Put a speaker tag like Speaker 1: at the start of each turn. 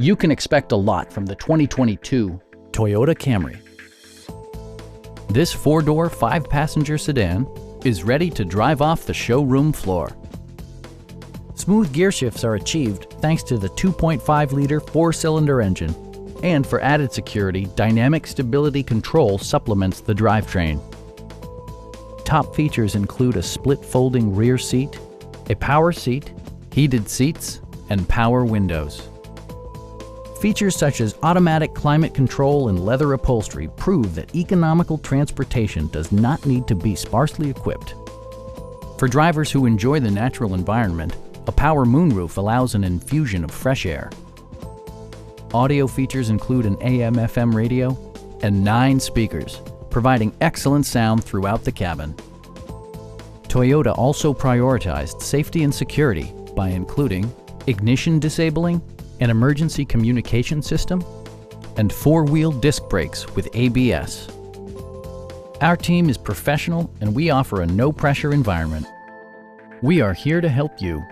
Speaker 1: You can expect a lot from the 2022 Toyota Camry. This 4-door, 5-passenger sedan is ready to drive off the showroom floor. Smooth gear shifts are achieved thanks to the 2.5-liter 4-cylinder engine, and for added security, dynamic stability control supplements the drivetrain. Top features include a split folding rear seat, a power seat, heated seats, and power windows. Features such as automatic climate control and leather upholstery prove that economical transportation does not need to be sparsely equipped. For drivers who enjoy the natural environment, a power moonroof allows an infusion of fresh air. Audio features include an AM/FM radio and 9 speakers, providing excellent sound throughout the cabin. Toyota also prioritized safety and security by including ignition disabling, an emergency communication system, and 4-wheel disc brakes with ABS. Our team is professional and we offer a no-pressure environment. We are here to help you